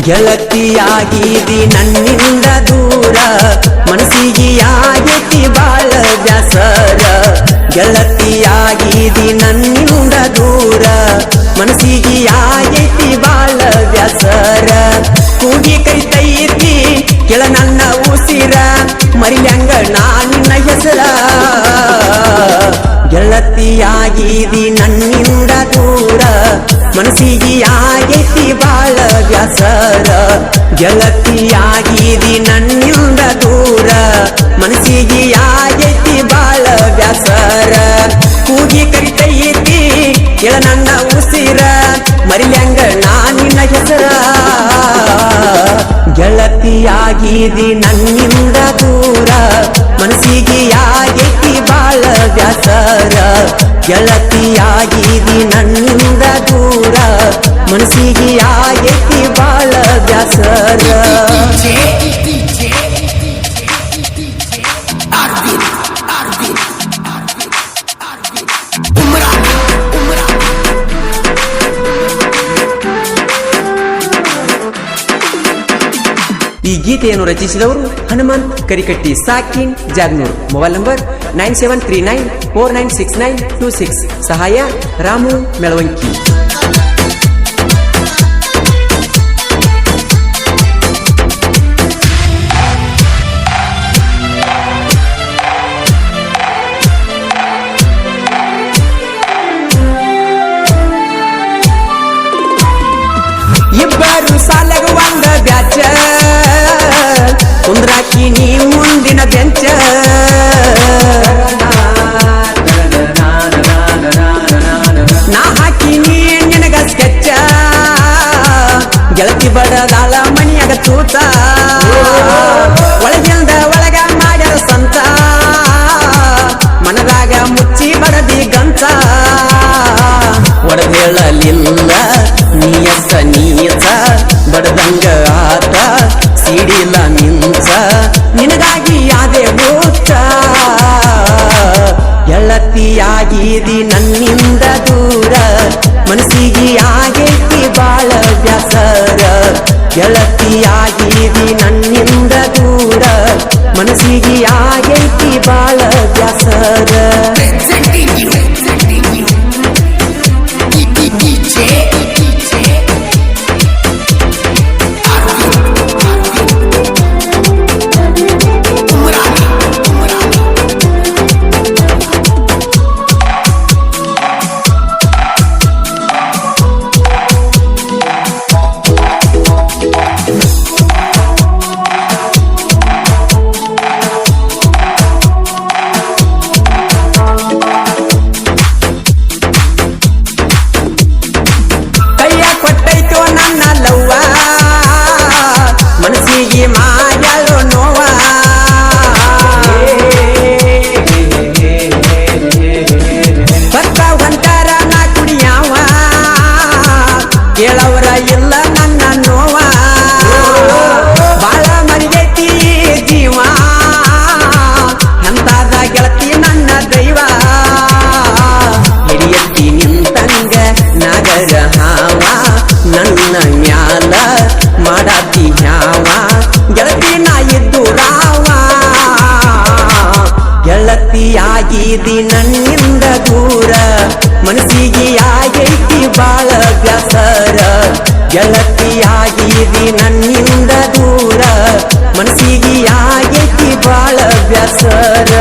ಗೆಳತಿಯಾಗಿದಿ ನನ್ನಿಂದ ದೂರ ಮನಸ್ಸಿಗೆ ಆಗೈತಿ ಬಾಳ ಬ್ಯಾಸರ ಗೆಳತಿಯಾಗಿದಿ ನನ್ನಿಂದ ದೂರ ಮನಸ್ಸಿಗೆ ಆಗೈತಿ ಬಾಳ ಬ್ಯಾಸರ ಕೂಗಿ ಕರಿತೈತಿ ಕೆಳ ನನ್ನ ಉಸಿರ ಮರಿಲ್ಯಾಂಗ ನಾನಿನ್ನ ಹೆಸರ ಗೆಳತಿಯಾಗಿದಿ ನನ್ನಿಂದ ದೂರ ಮನಸ್ಸಿಗೆ ಆಗೈತಿ ಬಾಳ ಬ್ಯಾಸರ ಗೆಳತಿಯಾಗಿದಿ ನನ್ನಿಂದ ದೂರ ಮನಸ್ಸಿಗೆ ಆಗೈತಿ ಬಾಳ ಬ್ಯಾಸರ ಕೂಗಿ ಕರಿತೈತಿ ಕೆಳ ನನ್ನ ಉಸಿರ ಮರಿಲ್ಯಾಂಗ ನಾನಿನ್ನ ಹೆಸರ ಗೆಳತಿಯಾಗಿದಿ ನನ್ನಿಂದ ದೂರ ಮನಸ್ಸಿಗೆ ಆಗೈತಿ ಬಾಳ ಬ್ಯಾಸರ ಗೆಳತಿಯಾಗಿದಿ ನನ್ನಿಂದ ದೂರ ಮನಸ್ಸಿಗೆ ಆಗೈತಿ ಬಾಳ ಬ್ಯಾಸರ ಈ ಗೀತೆಯನ್ನು ರಚಿಸಿದವರು ಹನುಮಂತ್ ಕರಿಕಟ್ಟಿ ಸಾಕಿನ್ ಜಾಗ್ನೂರ್ ಮೊಬೈಲ್ ನಂಬರ್ 9739496926 ಸಹಾಯ ರಾಮು ಮೆಳವಂಕಿ ಇಬ್ಬರು ಸಾಲಗ ಒಂದ ಬ್ಯಾಚ ಕುಂದ್ರಾಕಿ ನೀ ಮುಂದಿನ ಬೆಂಚ ನಾ ಹಾಕಿ ನೀ ನಿನಗ ಸ್ಕೆಚ್ಚ ಗೆಳತಿ ಬಡದಾಳ ಮಣಿಯಾಗ ತೂತ ಒಳಗಿಂದ ಒಳಗ ಮಾಡ್ಯಾರ ಸಂತ ಮನದಾಗ ಮುಚ್ಚಿ ಬಡದಿ ಗಂತ ಒಡದೇಳಲಿಲ್ಲ ನೀಯಸ ನೀಸ ಬಡದಂಗ ಆತ ಸಿಡಿಲ ಮಿಂಚ ನಿನಗಾಗಿ ಯಾದೆ ಹುಚ್ಚ ಗೆಳತಿಯಾಗಿದಿ ನನ್ನಿಂದ ದೂರ ಮನಸ್ಸಿಗೆ ಆಗೈತಿ ಬಾಳ ಬ್ಯಾಸರ ಗೆಳತಿಯಾಗಿದಿ ನನ್ನಿಂದ ದೂರ ಮನಸ್ಸಿಗೆ ಆಗೈತಿ ಬಾಳ ಬ್ಯಾಸರ ಮನಸ್ಸಿಗೆ ಮಾಡ್ಯಾಳೋ ನೋವ ಬರ್ತ ಹೊಂಟಾರ ನಾ ಕುಡಿಯಾವ ಕೇಳವರ ಇಲ್ಲ ನನ್ನ ನೋವ ಬಾಳ ಮರಿಗೈತಿ ಜೀವ ಎಂತಾದ ಗೆಳತಿ ನನ್ನ ದೈವ ಹಿಡಿಯತ್ತಿ ನಿಂತಂಗ ನಗರ ಹಾವ ನನ್ನ ಮ್ಯಾಲ ಮಾಡಾತಿ ಹ್ಯಾವ ಗೆಳತಿ ನಾ ಇದ್ದು ರಾವ ಗೆಳತಿಯಾಗಿದಿ ನನ್ನಿಂದ ದೂರ ಮನಸ್ಸಿಗೆ ಆಗೈತಿ ಬಾಳ ಬ್ಯಾಸರ ಗೆಳತಿಯಾಗಿದಿ ನನ್ನಿಂದ ದೂರ ಮನಸ್ಸಿಗೆ ಆಗೈತಿ ಬಾಳ ಬ್ಯಾಸರ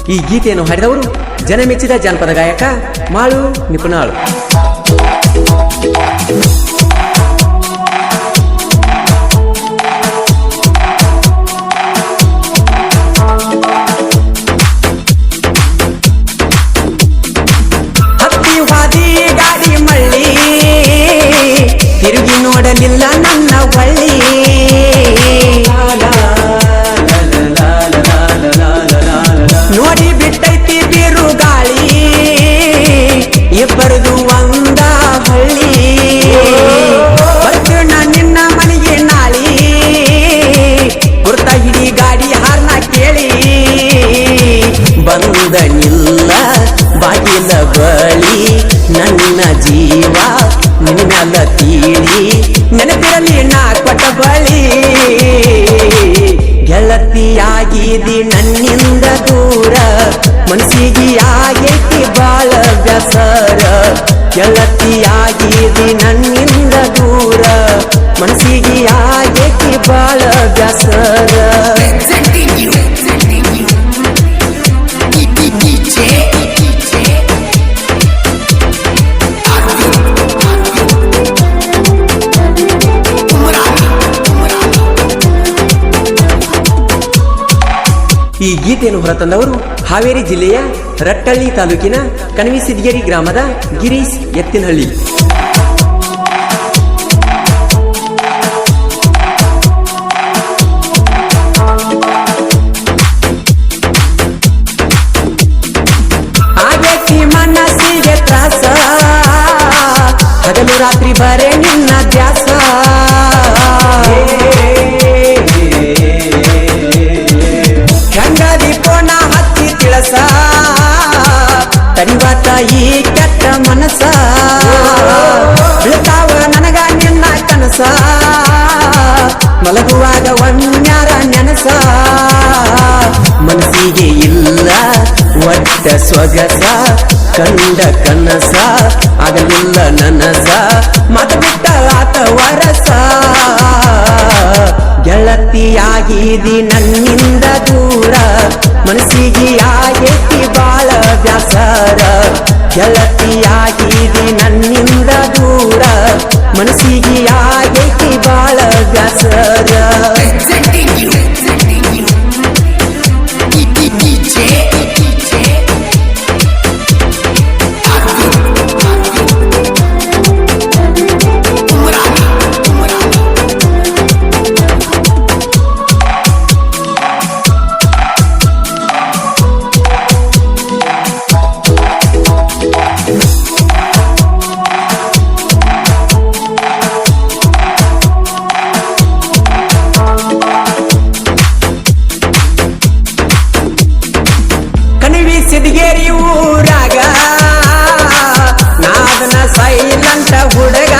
ಈ ಗೀತೆಯನ್ನು ಹಾಡಿದವರು ಜನಮೆಚ್ಚಿದ ಜಾನಪದ ಗಾಯಕ ಮಾಳು ನಿಪುಣಾಳು. ಹತ್ತಿ ಹಾದಿ ಗಾಡಿ ಮಳ್ಳಿ ತಿರುಗಿ ನೋಡಲಿಲ್ಲ ನನ್ನ ಹೊಳ್ಳಿ ನೋಡಿ ಬಿಟ್ಟೈತಿ ಬಿರುಗಾಳಿ ಇಬ್ಬರದು ಒಂದ ಹಳ್ಳಿ ಬರ್ತ ಬಳಿ ನನ್ನ ಜೀವ ನಿನ್ನ ಮ್ಯಾಲ ತೀಳಿ ನೆನಪಿರಲಿ ನಾ ಕೊಟ್ಟ ಬಳಿ ಗೆಳತಿಯಾಗಿದಿ ನನ್ನಿಂದ ದೂರ ಮನಸ್ಸಿಗೆ ಆಗೈತಿ ಬಾಳ ಬ್ಯಾಸರ ಗೆಳತಿಯಾಗಿದಿ ನನ್ನಿಂದ ದೂರ ಮನಸ್ಸಿಗೆ ಆಗೈತಿ ಬಾಳ ಬ್ಯಾಸರ ಈ ಗೀತೆಯನ್ನು ಹೊರತಂದವರು ಹಾವೇರಿ ಜಿಲ್ಲೆಯ ರಟ್ಟಳ್ಳಿ ತಾಲೂಕಿನ ಕಣವಿಸಿದ್ಗೇರಿ ಗ್ರಾಮದ ಗಿರೀಶ್ ಎತ್ತಿನಹಳ್ಳಿ. ಆಗೈತಿ ಮನಸ್ಸಿಗೆ ತ್ರಾಸ ಹಗಲು ರಾತ್ರಿ ಬರೇ ನಿನ್ನ ದ್ಯಾಸ ತಡಿವಾತ ಈ ಕೆಟ್ಟ ಮನಸ ಬೀಳ್ತಾವ ನನಗ ನಿನ್ನ ಕನಸ ಮಲಗುವಾಗ ಒಮ್ಮ್ಯಾರ ನೆನಸ ಮನಸ್ಸಿಗೆ ಇಲ್ಲ ಒಟ್ಟ ಸೊಗಸ ಕಂಡ ಕನಸ ಆಗಲಿಲ್ಲ ನನಸ ಮತ ಬಿಟ್ಟ ಆತ ವರಸ ಗೆಳತಿಯಾಗಿದಿ ನನ್ನಿಂದ ದೂರ ಮನಸ್ಸಿಗೆ ಆಗೈತಿ ಬಾಳ ಬ್ಯಾಸರ ಗೆಳತಿಯಾಗಿದಿ ನನ್ನಿಂದ ದೂರ ಮನಸ್ಸಿಗೆ ಆಗೈತಿ ಬಾಳ ಬ್ಯಾಸರ ಸಿದ್ಗೇರಿ ಊರಾಗ ನಾದನ ಸೈಲೆಂಟ ಹುಡುಗ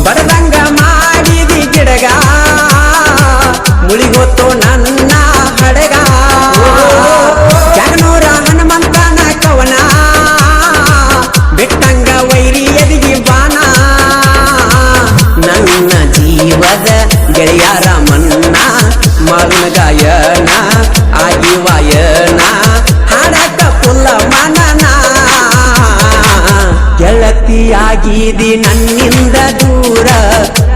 ಬಡದಂಗ ಮಾಡಿದಿ ಗಿಡಗ ಮುಳಿಗೊತ್ತು ನನ್ನ ಹಡಗ ಜಗನೂರ ಹನುಮಂತನ ಕವನ ಬೆಟ್ಟಂಗ ವೈರಿ ಎದಿಗಿ ಬಾನ ನನ್ನ ಜೀವದ ಗೆಳೆಯರ ಮನ್ನ ಮಾವಿನ ಗಾಯನ ಆಗಿವಾಯನ ಹಾಡಕ ಪುಲ್ಲ ಮನನ ಗೆಳತಿಯಾಗಿದಿ ನನ್ನಿಂದ ದೂರ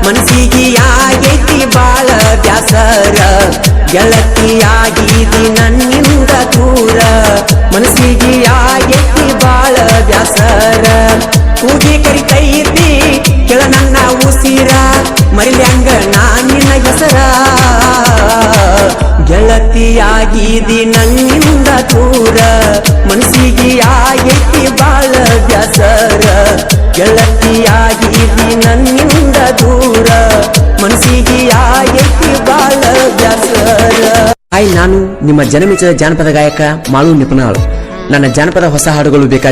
ಮನಸ್ಸಿಗೆ ಆಗೈತಿ ಬಾಳ ಬ್ಯಾಸರ ಗೆಳತಿಯಾಗಿದಿ ನನ್ನಿಂದ ದೂರ ಮನಸ್ಸಿಗೆ ಆಗೈತಿ ಬಾಳ ಬ್ಯಾಸರ ಕೂಗಿ ಕರಿತೈತಿ ಕೆಳ ನನ್ನ ಉಸಿರ ಮರಿಲ್ಯಾಂಗ ನಾನಿನ ಹೆಸರ ಗೆಳತಿಯಾಗಿದಿ ನನ್ನಿಂದ ದೂರ ಮನಸ್ಸಿಗೆ ಆಗೈತಿ ಬಾಳ ಬ್ಯಾಸರ ಗೆಳತಿಯಾಗಿದಿ ನನ್ನಿಂದ ದೂರ ಮನಸ್ಸಿಗೆ ಆಗೈತಿ ಬಾಳ ಬ್ಯಾಸರ. ಹಾಯ್, ನಾನು ನಿಮ್ಮ ಜನಮೆಚ್ಚಿದ ಜಾನಪದ ಗಾಯಕ ಮಾಳು ನಿಪುಣಾಳು. ನನ್ನ ಜಾನಪದ ಹೊಸ ಹಾಡುಗಳು ಬೇಕಾದ